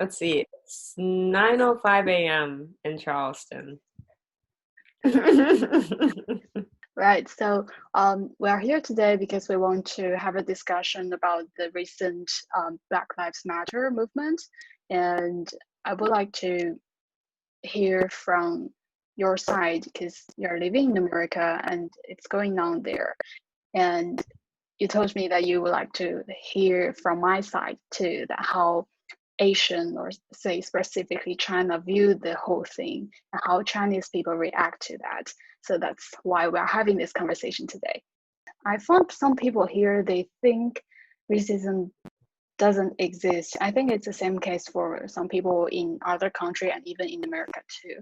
Let's see. It's 9:05 a.m. in Charleston. Right. So we are here today because we want to have a discussion about the recent Black Lives Matter movement. And I would like to hear from your side because you're living in America and it's going on there. And you told me that you would like to hear from my side too, that how Asian or say specifically China view the whole thing and how Chinese people react to that. So that's why we're having this conversation today. I found some people here, they think racism doesn't exist. I think it's the same case for some people in other country and even in America too.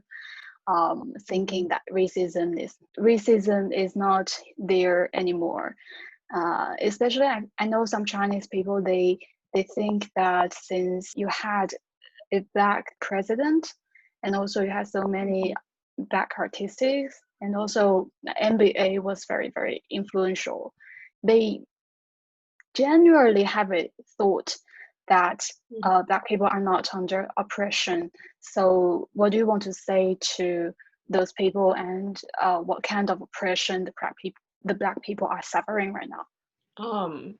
Thinking that racism is not there anymore. Especially, I know some Chinese people, they think that since you had a black president and also you had so many black artists and also the NBA was very, very influential, they genuinely have a thought that black people are not under oppression. So what do you want to say to those people, and what kind of oppression the black people are suffering right now?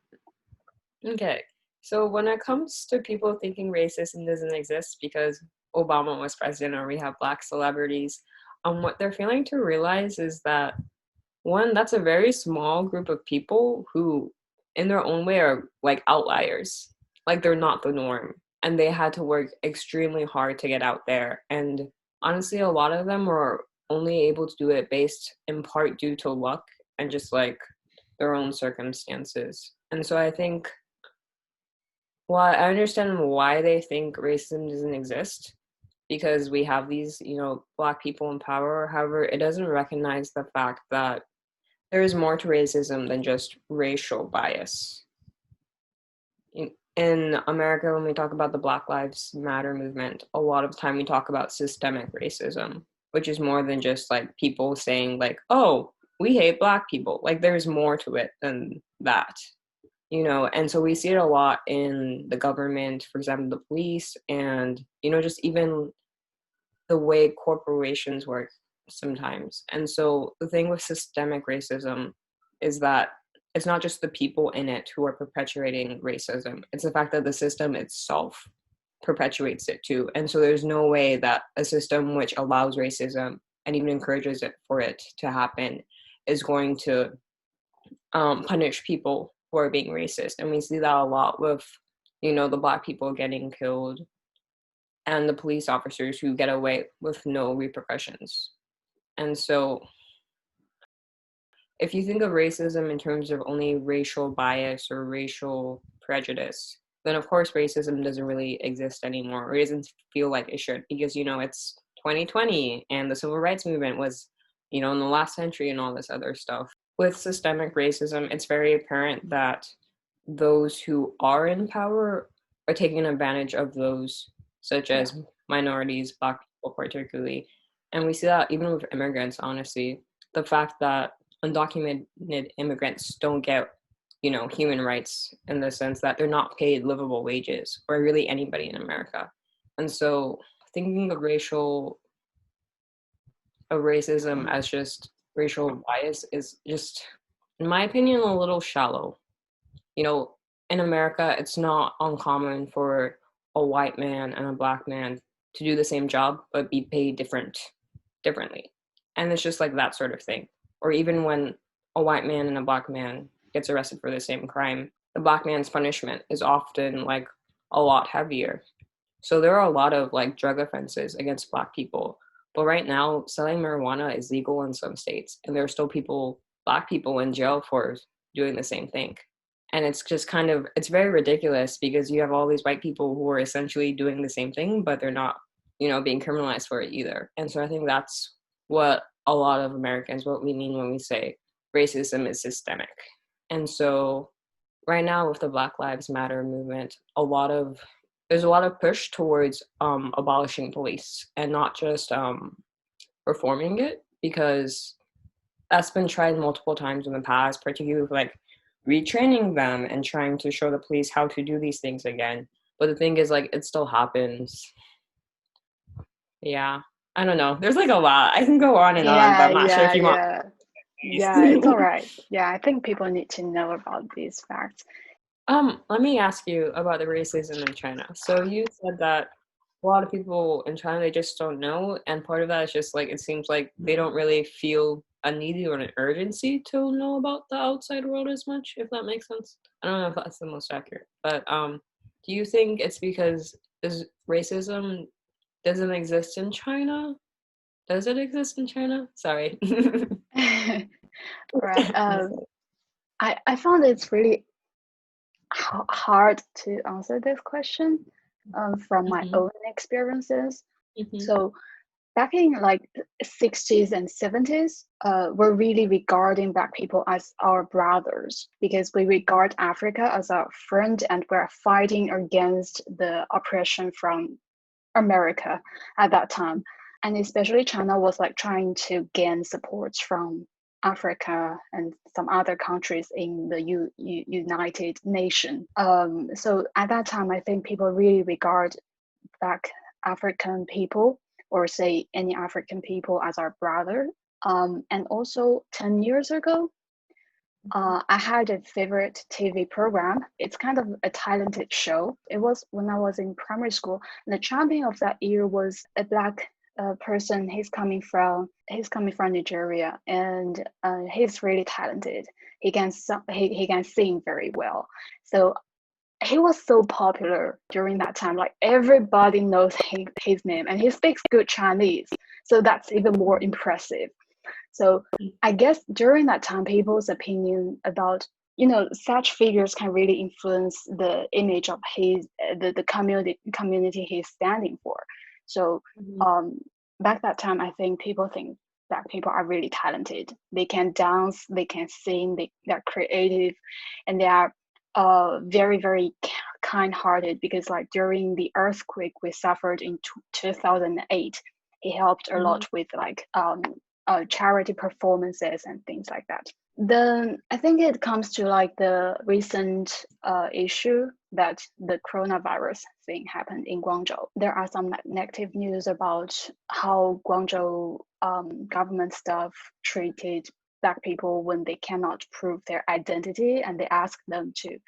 Okay. So when it comes to people thinking racism doesn't exist because Obama was president or we have black celebrities, what they're failing to realize is that one, that's a very small group of people who in their own way are like outliers. Like they're not the norm. And they had to work extremely hard to get out there. And honestly, a lot of them were only able to do it based in part due to luck and just like their own circumstances. And so I think, well, I understand why they think racism doesn't exist because we have these, black people in power. However, it doesn't recognize the fact that there is more to racism than just racial bias. In America, when we talk about the Black Lives Matter movement, a lot of time we talk about systemic racism, which is more than just like people saying like, oh, we hate black people. Like there's more to it than that. And so we see it a lot in the government, for example, the police, and, just even the way corporations work sometimes. And so the thing with systemic racism is that it's not just the people in it who are perpetuating racism, it's the fact that the system itself perpetuates it too. And so there's no way that a system which allows racism and even encourages it for it to happen is going to punish people who are being racist. And we see that a lot with, the black people getting killed and the police officers who get away with no repercussions. And so if you think of racism in terms of only racial bias or racial prejudice, then of course racism doesn't really exist anymore, or it doesn't feel like it should, because, it's 2020 and the civil rights movement was, in the last century and all this other stuff. With systemic racism, it's very apparent that those who are in power are taking advantage of those, such as minorities, black people particularly. And we see that even with immigrants, honestly, the fact that undocumented immigrants don't get, human rights in the sense that they're not paid livable wages, or really anybody in America. And so thinking of racism as just racial bias is just, in my opinion, a little shallow. In America, it's not uncommon for a white man and a black man to do the same job but be paid differently. And it's just like that sort of thing. Or even when a white man and a black man gets arrested for the same crime, the black man's punishment is often like a lot heavier. So there are a lot of like drug offenses against black people. But right now, selling marijuana is legal in some states, and there are still black people in jail for doing the same thing. And it's just it's very ridiculous because you have all these white people who are essentially doing the same thing, but they're not, being criminalized for it either. And so I think that's what a lot of Americans, what we mean when we say racism is systemic. And so right now with the Black Lives Matter movement, there's a lot of push towards abolishing police and not just reforming it, because that's been tried multiple times in the past, particularly with like retraining them and trying to show the police how to do these things again. But the thing is, like, it still happens. Yeah. I don't know. There's like a lot. I can go on and on, but Yeah, I'm not sure yeah, if you want. yeah. Yeah, it's all right. Yeah, I think people need to know about these facts. Let me ask you about the racism in China. So you said that a lot of people in China, they just don't know, and part of that is just like it seems like they don't really feel a need or an urgency to know about the outside world as much, if that makes sense. I don't know if that's the most accurate, but do you think it's because this racism doesn't exist in China? Does it exist in China? Sorry. Right. I found it's really hard to answer this question from my Mhm, own experiences. mhm, So back in like the 60s and 70s, we're really regarding Black people as our brothers because we regard Africa as our friend and we're fighting against the oppression from America at that time. And especially China was like trying to gain support from Africa and some other countries in the United Nations. So at that time, I think people really regard Black African people or say any African people as our brother. And also 10 years ago, I had a favorite TV program. It's kind of a talented show. It was when I was in primary school. And the champion of that year was a Black person. He's coming from Nigeria, and he's really talented. He can sing very well. So he was so popular during that time. Like everybody knows his name, and he speaks good Chinese. So that's even more impressive. So I guess during that time, people's opinion about such figures can really influence the image of the community he's standing for. So mhm, um, back that time, I think people think Black people are really talented. They can dance, they can sing, they're creative, and they are very very kind-hearted because like during the earthquake we suffered in 2008, he helped a mhm, lot with like charity performances and things like that. Then I think it comes to like the recent issue that the coronavirus thing happened in Guangzhou. There are some negative news about how Guangzhou government staff treated Black people when they cannot prove their identity, and they ask them to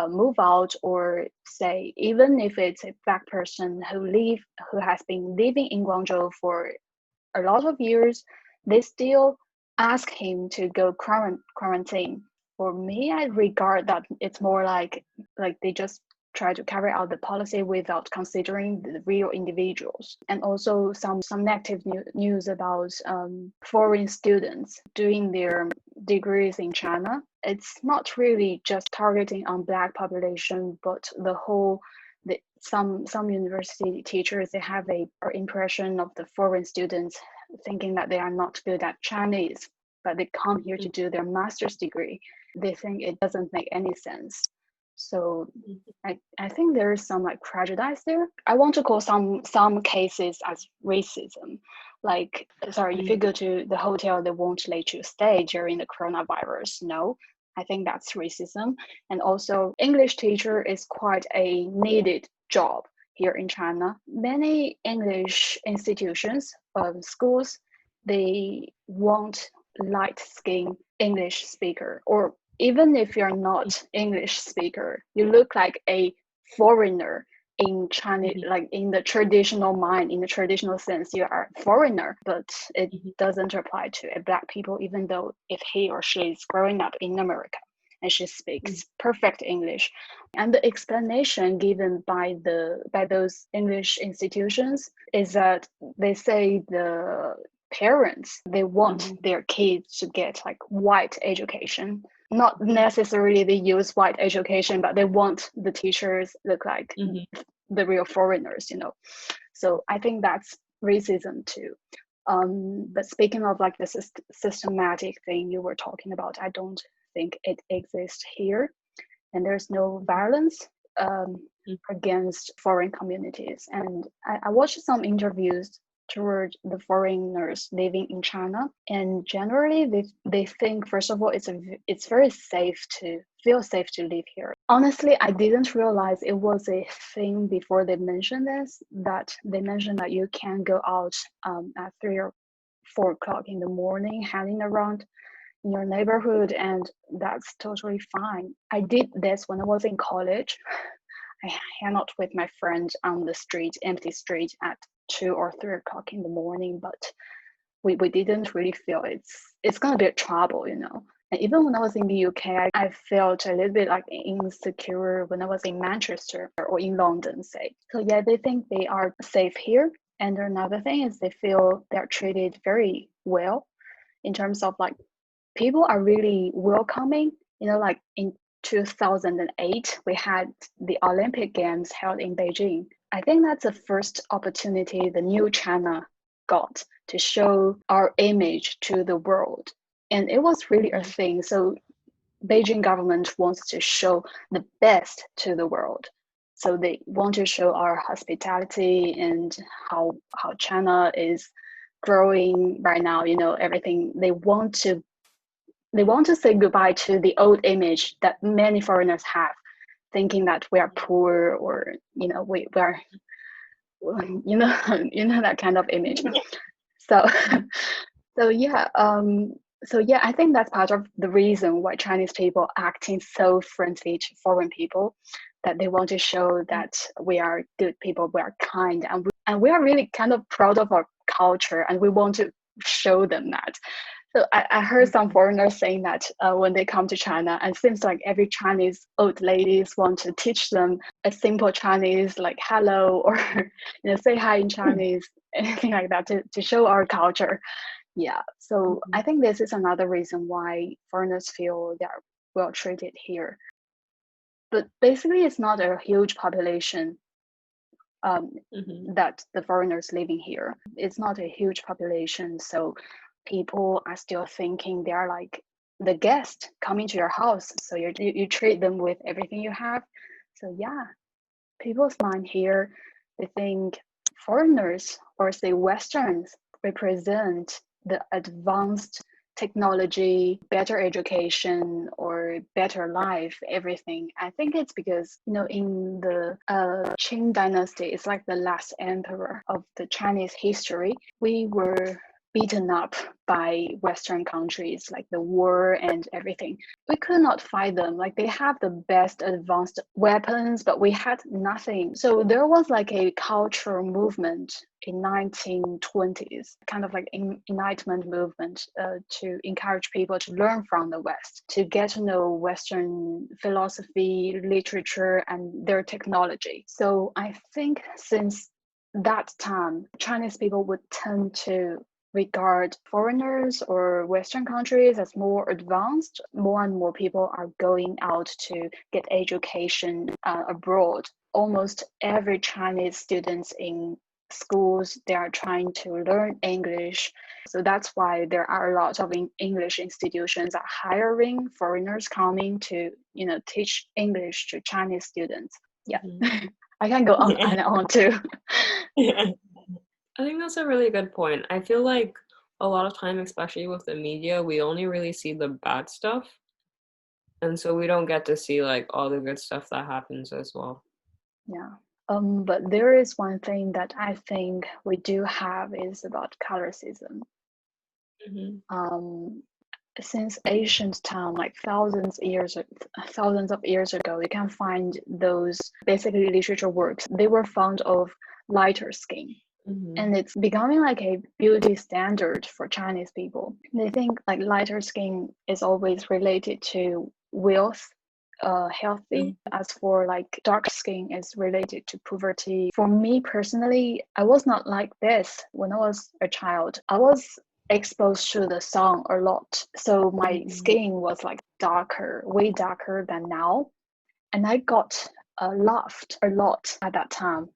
move out, or say even if it's a Black person who has been living in Guangzhou for a lot of years, they still ask him to go quarantine. For me, I regard that it's more like they just try to carry out the policy without considering the real individuals. And also some negative news about foreign students doing their degrees in China. It's not really just targeting on Black population, but the whole some university teachers, they have a impression of the foreign students thinking that they are not good at Chinese, but they come here to do their master's degree. They think it doesn't make any sense. So I think there is some like prejudice there. I want to call some cases as racism. Like, sorry, if you mhm, go to the hotel, they won't let you stay during the coronavirus. No, I think that's racism. And also, English teacher is quite a needed job here in China. Many English institutions, schools, they want light-skinned English speaker, or even if you're not English speaker, you look like a foreigner in China, mhm, like in the traditional mind, in the traditional sense, you are a foreigner, but it mhm, doesn't apply to a Black people, even though if he or she is growing up in America and she mhm, speaks perfect English. And the explanation given by those English institutions is that they say the parents, they want mhm, their kids to get like white education. Not necessarily they use white education, but they want the teachers look like mhm, the real foreigners. So I think that's racism too. But speaking of like the systematic thing you were talking about, I don't think it exists here, and there's no violence um, mhm, against foreign communities. And I watched some interviews toward the foreigners living in China. And generally, they think, first of all, it's very safe to feel safe to live here. Honestly, I didn't realize it was a thing before they mentioned this, that they mentioned that you can go out at 3 or 4 o'clock in the morning, hanging around in your neighborhood, and that's totally fine. I did this when I was in college. I hang out with my friends on the street, empty street, at 2 or 3 o'clock in the morning, but we didn't really feel it's gonna be a trouble, you know. And even when I was in the UK, I felt a little bit like insecure when I was in Manchester or in London, say. So yeah, they think they are safe here. And another thing is they feel they're treated very well in terms of like people are really welcoming. You know, like in 2008, we had the Olympic Games held in Beijing. I think that's the first opportunity the new China got to show our image to the world. And it was really a thing. So Beijing government wants to show the best to the world. So they want to show our hospitality and how China is growing right now, you know, everything. They want to say goodbye to the old image that many foreigners have, thinking that we are poor, or you know, we are, you know, you know, that kind of image. So so yeah, I think that's part of the reason why Chinese people acting so friendly to foreign people, that they want to show that we are good people, we are kind, and we are really kind of proud of our culture, and we want to show them that. So I heard some foreigners saying that when they come to China, and it seems like every Chinese old ladies want to teach them a simple Chinese, like hello, or you know, say hi in Chinese, anything like that, to show our culture. Yeah, so I think this is another reason why foreigners feel they're well treated here. But basically, it's not a huge population that the foreigners living here. It's not a huge population, so people are still thinking they're like the guest coming to your house. So you treat them with everything you have. So yeah, people's mind here, they think foreigners, or say Westerns, represent the advanced technology, better education, or better life, everything. I think it's because, you know, in the Qing dynasty, it's like the last emperor of the Chinese history. We were beaten up by Western countries, like the war and everything. We could not fight them. Like they have the best advanced weapons, but we had nothing. So there was like a cultural movement in 1920s, kind of like enlightenment movement, to encourage people to learn from the West, to get to know Western philosophy, literature, and their technology. So I think since that time, Chinese people would tend to regard foreigners or Western countries as more advanced. More and more people are going out to get education abroad. Almost every Chinese students in schools, they are trying to learn English. So that's why there are a lot of English institutions that are hiring foreigners coming to, you know, teach English to Chinese students. Yeah. I can go on and on too. I think that's a really good point. I feel like a lot of time, especially with the media, we only really see the bad stuff. And so we don't get to see like all the good stuff that happens as well. Yeah. But there is one thing that I think we do have is about colorism. Since ancient time, like thousands of years ago, you can find those basically literature works. They were found of lighter skin. And it's becoming like a beauty standard for Chinese people. They think like lighter skin is always related to wealth, healthy. As for like dark skin is related to poverty. For me personally, I was not like this when I was a child. I was exposed to the sun a lot, so my skin was like darker, way darker than now, and I got laughed a lot at that time.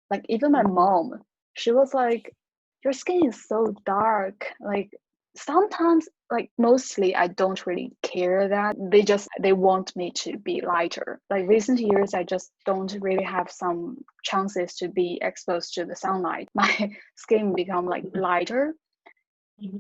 Like even my mom, she was like, your skin is so dark, like sometimes, like mostly, I don't really care that they want me to be lighter. Like recent years, I just don't really have some chances to be exposed to the sunlight. My skin become like lighter.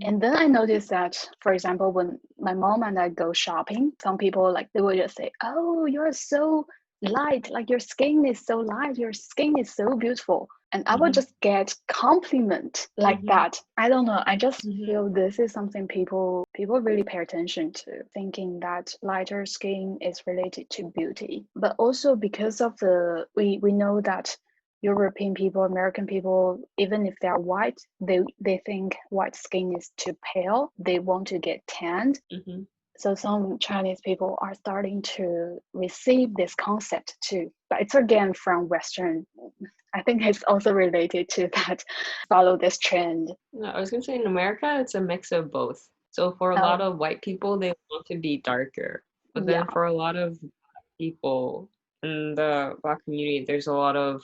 And then I noticed that, for example, when my mom and I go shopping, some people like they will just say, "Oh, you're so light, like your skin is so light, your skin is so beautiful." And I would just get compliment like that. I don't know. I just feel this is something people really pay attention to, thinking that lighter skin is related to beauty. But also because of we know that European people, American people, even if they're white, they think white skin is too pale. They want to get tanned. So some Chinese people are starting to receive this concept too. But it's again from Western. I think it's also related to that, follow this trend. No, I was gonna say in America, it's a mix of both. So for a lot Oh, of white people, they want to be darker. But then yeah. for a lot of people in the Black community, there's a lot of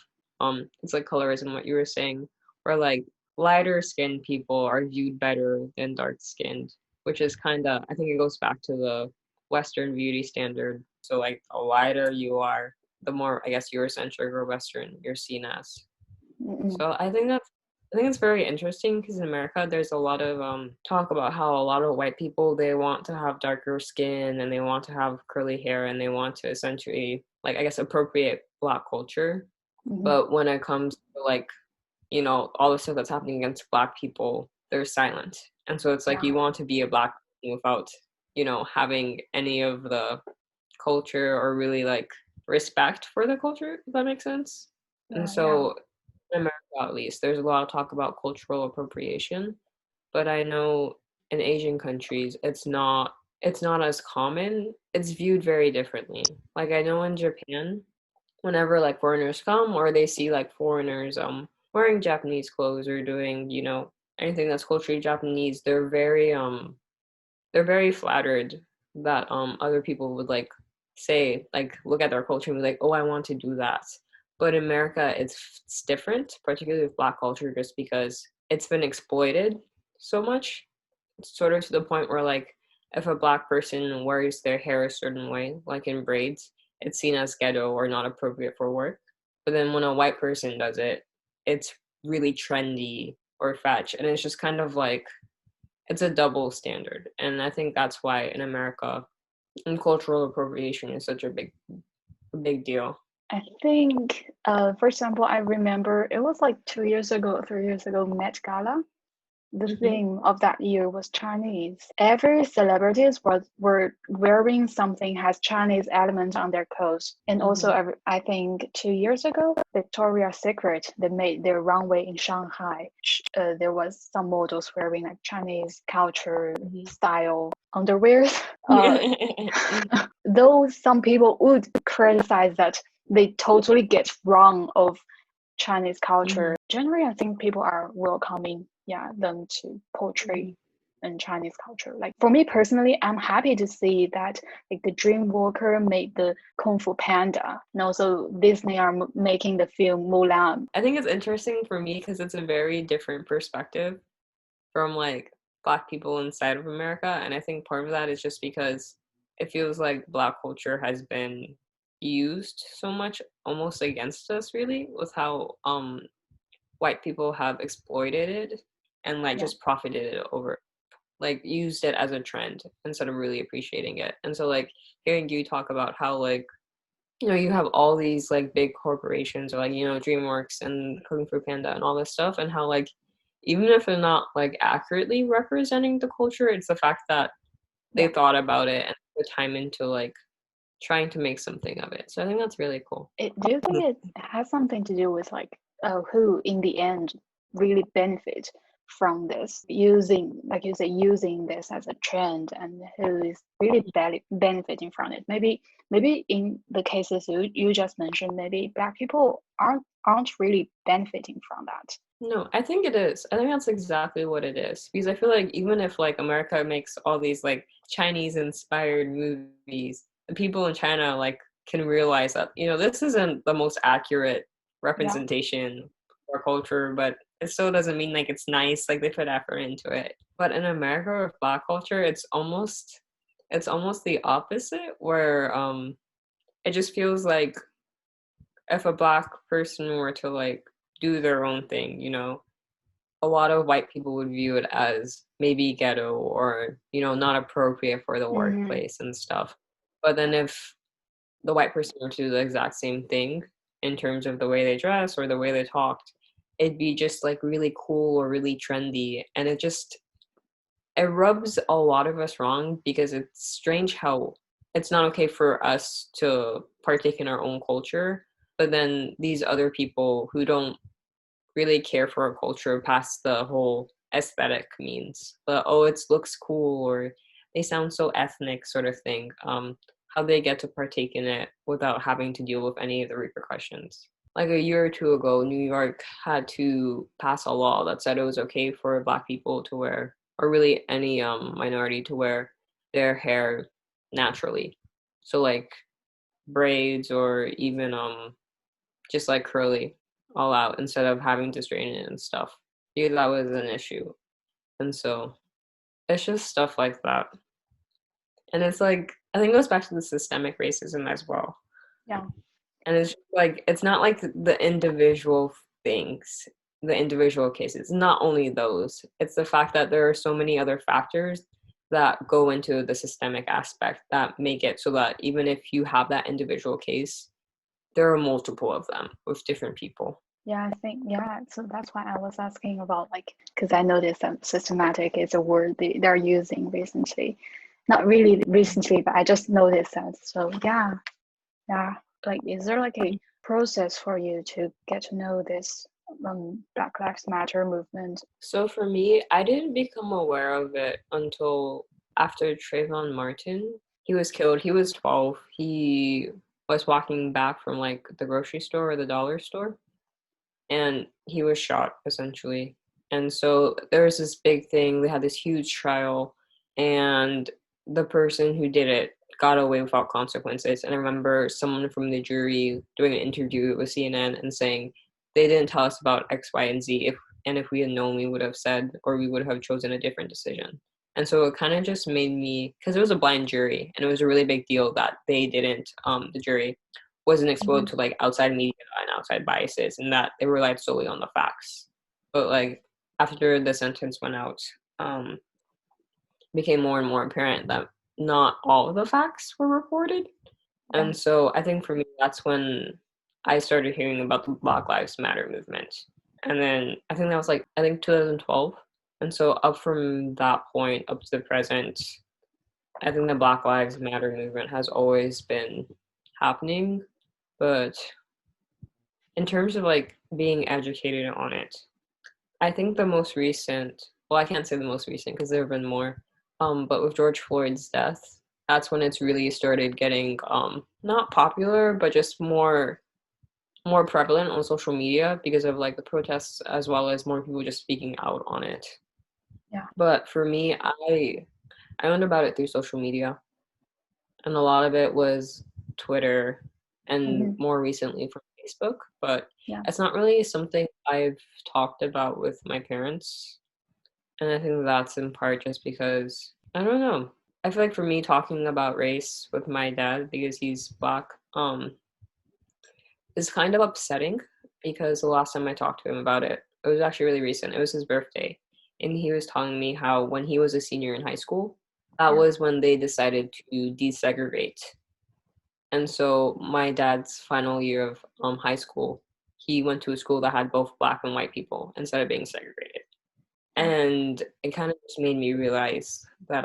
it's like colorism, what you were saying, where like lighter skinned people are viewed better than dark skinned, which is kinda I think it goes back to the Western beauty standard. So like the lighter you are, the more I guess Eurocentric or Western you're seen as. Mm-mm. So I think it's very interesting because in America there's a lot of talk about how a lot of white people they want to have darker skin and they want to have curly hair and they want to essentially like I guess appropriate Black culture. Mm-hmm. But when it comes to like, you know, all the stuff that's happening against Black people, they're silent. And so it's like Yeah. you want to be a Black person without, you know, having any of the culture or really like respect for the culture, if that makes sense. And Yeah. so in America at least, there's a lot of talk about cultural appropriation, but I know in Asian countries it's not as common. It's viewed very differently. Like I know in Japan, whenever like foreigners come or they see like foreigners wearing Japanese clothes or doing, you know, anything that's culturally Japanese, they're very flattered that other people would like say like look at their culture and be like, oh, I want to do that. But in America it's different, particularly with Black culture, just because it's been exploited so much. It's sort of to the point where like if a Black person wears their hair a certain way, like in braids, it's seen as ghetto or not appropriate for work. But then when a white person does it, it's really trendy or fetch, and it's just kind of like it's a double standard. And I think that's why in America cultural appropriation is such a big deal. I think, for example, I remember it was like 2 years ago, 3 years ago, Met Gala. The Hmm. theme of that year was Chinese. Every celebrities were wearing something has Chinese element on their clothes. And also, Hmm. I think 2 years ago, Victoria's Secret, they made their runway in Shanghai. There was some models wearing like Chinese culture Hmm. style underwear. Uh, Hmm. though some people would criticize that they totally get wrong of Chinese culture. Generally, I think people are welcoming, yeah, them to portray Hmm. in Chinese culture. Like for me personally, I'm happy to see that like the Dreamwalker made the Kung Fu Panda, and also Disney are making the film Mulan. I think it's interesting for me because it's a very different perspective from like Black people inside of America. And I think part of that is just because it feels like Black culture has been used so much almost against us really with how white people have exploited it and like Yeah, just profited it over like used it as a trend instead of really appreciating it. And so like hearing you talk about how like you know you have all these like big corporations or like you know DreamWorks and Kung Fu Panda and all this stuff and how like even if they're not like accurately representing the culture, it's the fact that they yeah. thought about it and put time into like trying to make something of it. So I think that's really cool. Do you think it has something to do with like who in the end really benefit from this using, like you say, using this as a trend, and who is really benefiting from it? Maybe in the cases you just mentioned, maybe Black people aren't really benefiting from that. No, I think it is. I think that's exactly what it is. Because I feel like even if like America makes all these like Chinese inspired movies, the people in China like can realize that, you know, this isn't the most accurate Yeah, representation of our culture, but It still doesn't mean like it's nice, like they put effort into it. But in America with Black culture, it's almost the opposite, where it just feels like if a Black person were to like do their own thing, a lot of white people would view it as maybe ghetto or, not appropriate for the Mm-hmm. workplace and stuff. But then if the white person were to do the exact same thing in terms of the way they dress or the way they talked, it'd be just like really cool or really trendy. And it rubs a lot of us wrong because it's strange how it's not okay for us to partake in our own culture, but then these other people who don't really care for our culture past the whole aesthetic means. But oh, it looks cool or they sound so ethnic sort of thing. How they get to partake in it without having to deal with any of the repercussions. Like a year or two ago, New York had to pass a law that said it was okay for Black people to wear, or really any minority to wear their hair naturally. So like braids or even just like curly all out instead of having to straighten it and stuff. Yeah, that was an issue. And so it's just stuff like that. And it's like, I think it goes back to the systemic racism as well. Yeah. And it's like, it's not like the individual things, the individual cases, not only those. It's the fact that there are so many other factors that go into the systemic aspect that make it so that even if you have that individual case, there are multiple of them with different people. Yeah, I think, yeah, so that's why I was asking about like, because I noticed that systematic is a word they're using recently. Not really recently, but I just noticed that. So yeah. Like, is there like a process for you to get to know this Black Lives Matter movement? So for me, I didn't become aware of it until after Trayvon Martin. He was killed. He was 12. He was walking back from like the grocery store or the dollar store, and he was shot essentially. And so there was this big thing. They had this huge trial, and the person who did it got away without consequences. And I remember someone from the jury doing an interview with CNN and saying they didn't tell us about X, Y, and Z. If we had known, we would have said, or we would have chosen a different decision. And so it kind of just made me, because it was a blind jury, and it was a really big deal that they didn't, the jury wasn't exposed to like outside media and outside biases, and that they relied solely on the facts. But like after the sentence went out, um, became more and more apparent that not all of the facts were reported. Yeah. And so I think for me, that's when I started hearing about the Black Lives Matter movement. And then I think that was like, I think 2012. And so up from that point up to the present, I think the Black Lives Matter movement has always been happening. But in terms of like being educated on it, I think the most recent, well, I can't say the most recent because there have been more, but with George Floyd's death, that's when it's really started getting not popular, but just more prevalent on social media because of like the protests as well as more people just speaking out on it. Yeah. But for me, I learned about it through social media, and a lot of it was Twitter and Mm-hmm. more recently from Facebook, but Yeah. it's not really something I've talked about with my parents. And I think that's in part just because, I don't know. I feel like for me talking about race with my dad because he's Black, is kind of upsetting because the last time I talked to him about it, it was actually really recent. It was his birthday. And he was telling me how when he was a senior in high school, that Yeah. was when they decided to desegregate. And so my dad's final year of high school, he went to a school that had both Black and white people instead of being segregated. Yeah. And it kind of just made me realize that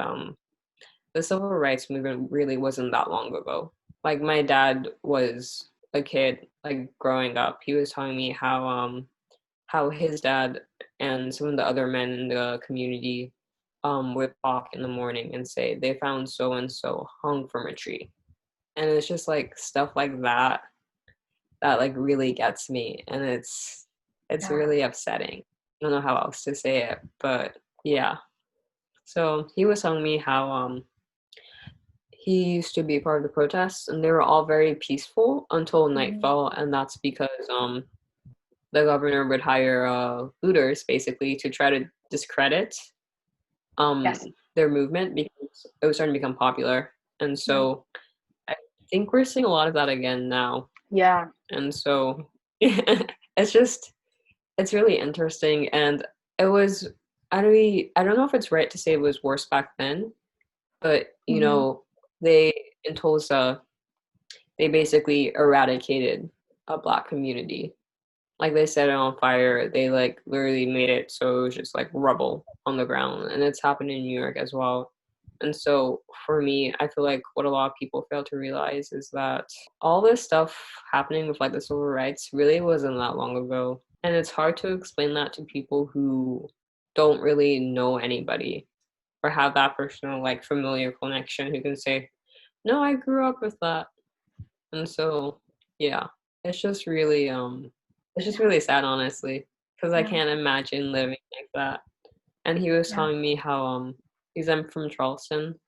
the civil rights movement really wasn't that long ago. Like my dad was a kid, like growing up, he was telling me how his dad and some of the other men in the community would talk in the morning and say they found so and so hung from a tree. And it's just like stuff like that that like really gets me, and it's Yeah. really upsetting. I don't know how else to say it, but yeah. So he was telling me how he used to be part of the protests, and they were all very peaceful until Mm-hmm. nightfall, and that's because the governor would hire looters basically to try to discredit um Yes. their movement because it was starting to become popular. And Right. so I think we're seeing a lot of that again now. Yeah. And so it's really interesting. And it was, I don't know if it's right to say it was worse back then, but Hmm. they in Tulsa, they basically eradicated a Black community. Like they set it on fire. They like literally made it so it was just like rubble on the ground. And it's happened in New York as well. And so for me, I feel like what a lot of people fail to realize is that all this stuff happening with like the civil rights really wasn't that long ago. And it's hard to explain that to people who don't really know anybody or have that personal like familiar connection who can say, no, I grew up with that. And so, yeah, it's just really, it's just Yeah. really sad, honestly, because I Yeah. can't imagine living like that. And he was Yeah. telling me how, because I'm from Charleston,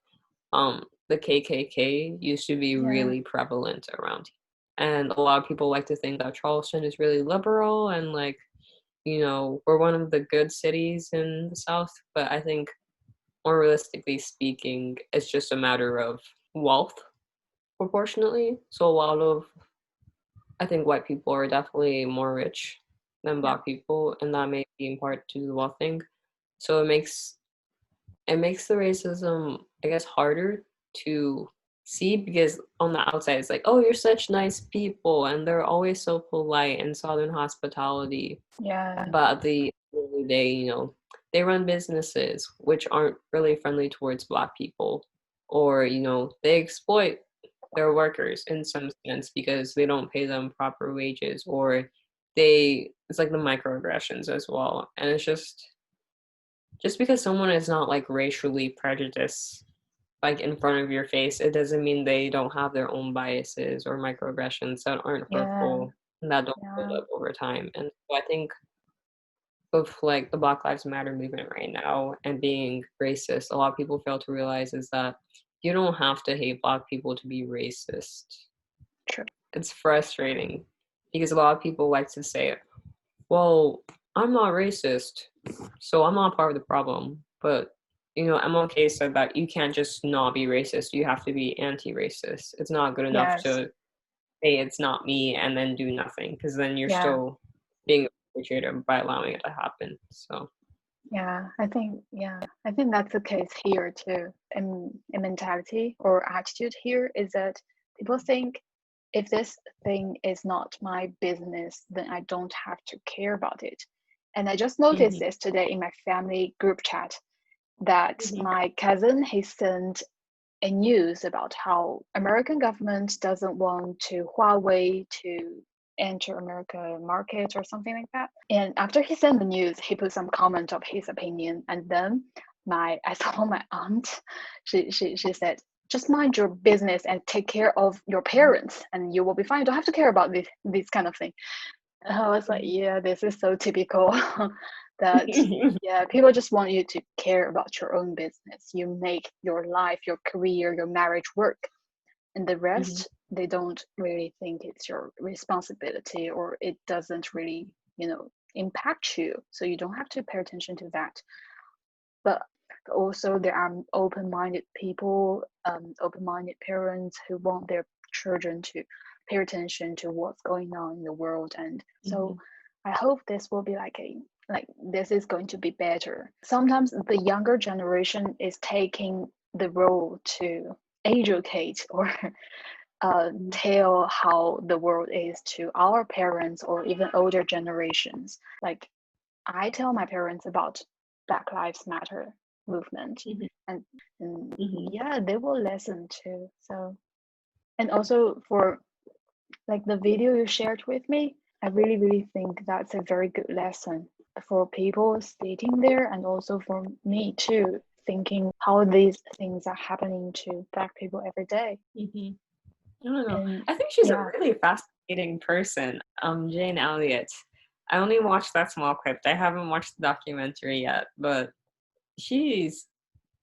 the KKK used to be Yeah. really prevalent around here. And a lot of people like to think that Charleston is really liberal and like, we're one of the good cities in the South. But I think more realistically speaking, it's just a matter of wealth proportionately. So a lot of I think white people are definitely more rich than Yeah. Black people, and that may be in part to the wealth thing. So it makes the racism, I guess, harder to see because on the outside it's like, oh, you're such nice people, and they're always so polite and Southern hospitality. Yeah. But at the end of the day, they run businesses which aren't really friendly towards Black people, or they exploit their workers in some sense because they don't pay them proper wages, or it's like the microaggressions as well. And it's just because someone is not like racially prejudiced like in front of your face, it doesn't mean they don't have their own biases or microaggressions that aren't Yeah. hurtful and that don't build Yeah. up over time. And so I think with like the Black Lives Matter movement right now and being racist, a lot of people fail to realize is that you don't have to hate Black people to be racist. True. It's frustrating because a lot of people like to say, well, I'm not racist, so I'm not part of the problem. But, MLK said that you can't just not be racist, you have to be anti racist. It's not good enough Yes. to say it's not me and then do nothing because then you're Yeah. still being appreciated by allowing it to happen. So, I think that's the case here too. In mentality or attitude here is that people think if this thing is not my business, then I don't have to care about it. And I just noticed mhm, this today in my family group chat that mhm, my cousin he sent a news about how American government doesn't want to Huawei to enter American market or something like that. And after he sent the news, he put some comment of his opinion, and then I saw my aunt. She said, "Just mind your business and take care of your parents, and you will be fine. You don't have to care about this kind of thing." And I was like, mhm. yeah, this is so typical that yeah, people just want you to care about your own business. You make your life, your career, your marriage work, and the Mhm, rest they don't really think it's your responsibility or it doesn't really, impact you. So you don't have to pay attention to that. But also there are open-minded people, open-minded parents who want their children to pay attention to what's going on in the world. And so mhm, I hope this will be like this is going to be better. Sometimes the younger generation is taking the role to educate or mhm, tell how the world is to our parents or even older generations. Like I tell my parents about Black Lives Matter movement, mhm, and mhm, yeah, they will listen too. So, and also for like the video you shared with me, I really, really think that's a very good lesson for people sitting there and also for me too, thinking how these things are happening to Black people every day. mhm. I don't know. And I think she's a yeah, really fascinating person, Jane Elliott. I only watched that small clip. I haven't watched the documentary yet, but she's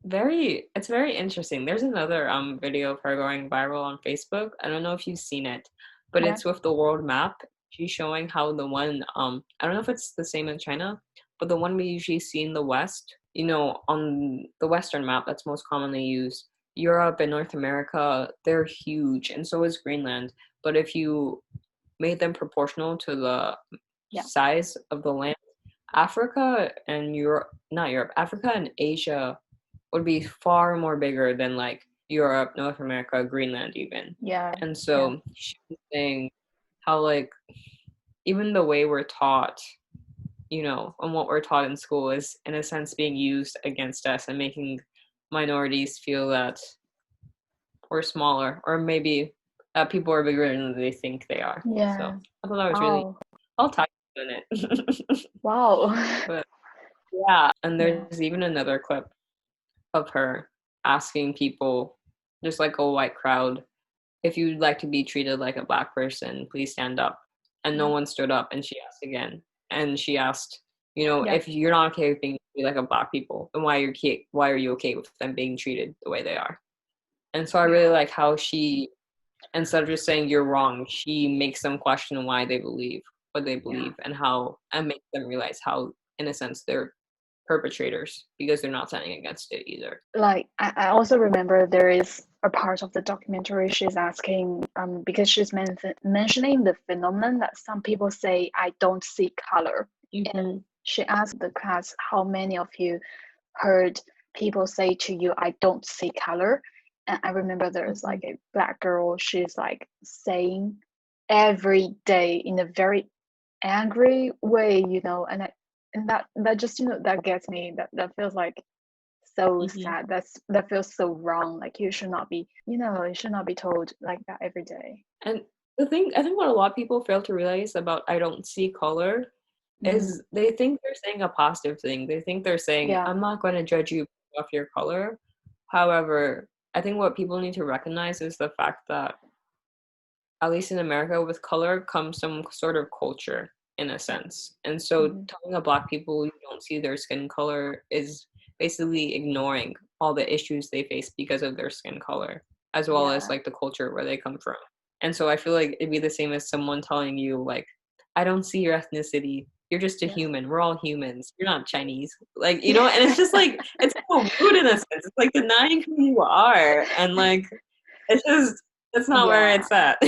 it's very interesting. There's another video of her going viral on Facebook. I don't know if you've seen it, but yeah, it's with the world map she's showing how the one I don't know if it's the same in China, but the one we usually see in the West, you know, on the Western map that's most commonly used, Europe and North America, they're huge, and so is Greenland. But if you made them proportional to the Yeah. size of the land, Africa and Europe, not Europe, Africa and Asia would be far more bigger than like Europe, North America, Greenland even. Yeah. And Yeah. so she was saying how like even the way we're taught, you know, and what we're taught in school is in a sense being used against us and making minorities feel that we're smaller or maybe people are bigger than they think they are. So Yeah. I thought that was really Wow. all tied in it. Wow. But yeah, and Yeah. there's even another clip of her asking people, just like a white crowd, if you'd like to be treated like a black person, please stand up. And no Yeah. one stood up, and she asked again. And she asked, you know, Yeah. if you're not okay with being treated like a black people, then why are you okay with them being treated the way they are? And so I Yeah. really like how she, instead of just saying you're wrong, she makes them question why they believe what they Yeah. believe and makes them realize how, in a sense, they're perpetrators because they're not standing against it either. Like I also remember there is a part of the documentary she's asking, because she's mentioning the phenomenon that some people say, I don't see color. Mm-hmm. And she asked the class, how many of you heard people say to you, I don't see color? And I remember there's like a black girl, she's like saying every day in a very angry way, you know, and that just, you know, that gets me, that feels like so Mm-hmm. sad. That feels so wrong. Like you should not be, you know, you should not be told like that every day. And the thing, I think what a lot of people fail to realize about I don't see color Mm, is they think they're saying a positive thing. They think they're saying, yeah, I'm not going to judge you off your color. However, I think what people need to recognize is the fact that, at least in America, with color comes some sort of culture in a sense. And so mm, telling a black people you don't see their skin color is basically ignoring all the issues they face because of their skin color, as well as yeah, like the culture where they come from. And so I feel like it'd be the same as someone telling you, like, I don't see your ethnicity. You're just a yeah, human. We're all humans. You're not Chinese. Like, you know, and it's just like, it's so rude in a sense. It's like denying who you are. And like, it's just, that's not where yeah, it's at.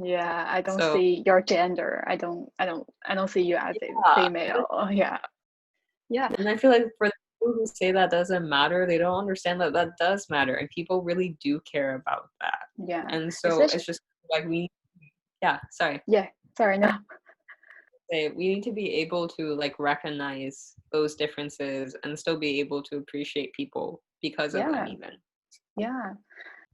yeah. I don't So see your gender. I don't see you as a yeah, female. Yeah, yeah, and I feel like for the people who say that doesn't matter, they don't understand that that does matter, and people really do care about that. yeah. And so Especially, it's just like yeah, sorry, yeah. Sorry, no. we need to be able to like recognize those differences and still be able to appreciate people because of them, Yeah, even. yeah.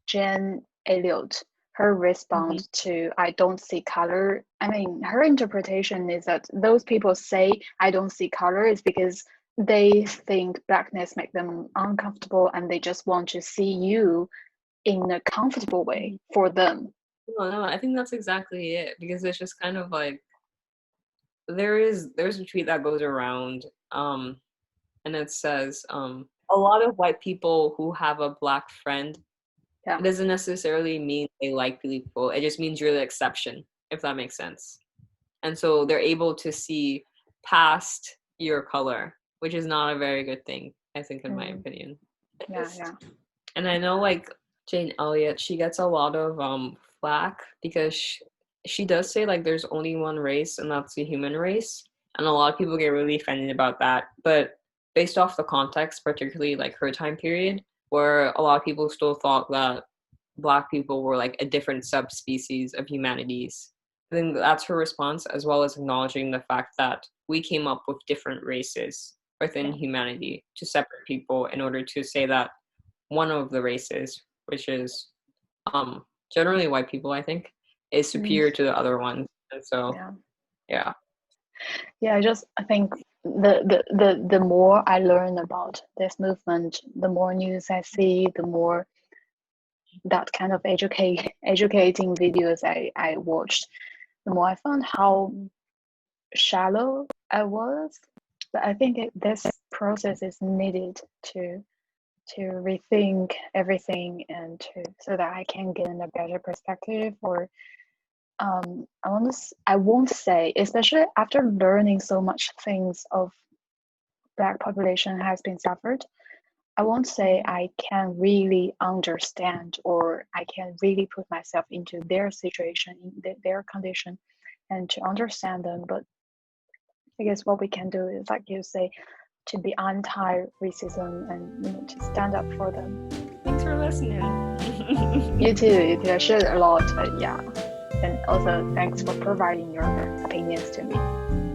Jen Elliott, her Mm-hmm. response to I don't see color, I mean, her interpretation is that those people say I don't see color is because they think blackness make them uncomfortable and they just want to see you in a comfortable way for them. No, I think that's exactly it because it's just kind of like there's a tweet that goes around, and it says, a lot of white people who have a black friend, Yeah, it doesn't necessarily mean they like people. It just means you're the exception, if that makes sense. And so they're able to see past your color, which is not a very good thing, I think, in my mm, opinion. yeah, yeah, And I know like Jane Elliott, she gets a lot of flack because she does say like there's only one race and that's the human race. And a lot of people get really offended about that. But based off the context, particularly like her time period, where a lot of people still thought that black people were like a different subspecies of humanities. I think that's her response, as well as acknowledging the fact that we came up with different races within yeah. humanity to separate people in order to say that one of the races, which is um generally white people, I think, is Mm, superior to the other ones. And so yeah. yeah. Yeah, I think the more I learn about this movement, the more news I see, the more that kind of educating videos I watched, the more I found how shallow I was. But I think this process is needed to rethink everything and to so that I can gain a better perspective or I won't say, especially after learning so much things of Black population has been suffered, I won't say I can really understand or I can really put myself into their situation, in their condition, and to understand them. But I guess what we can do is, like you say, to be anti-racism and to stand up for them. Thanks for listening. You too. I shared a lot, yeah. And also thanks for providing your opinions to me.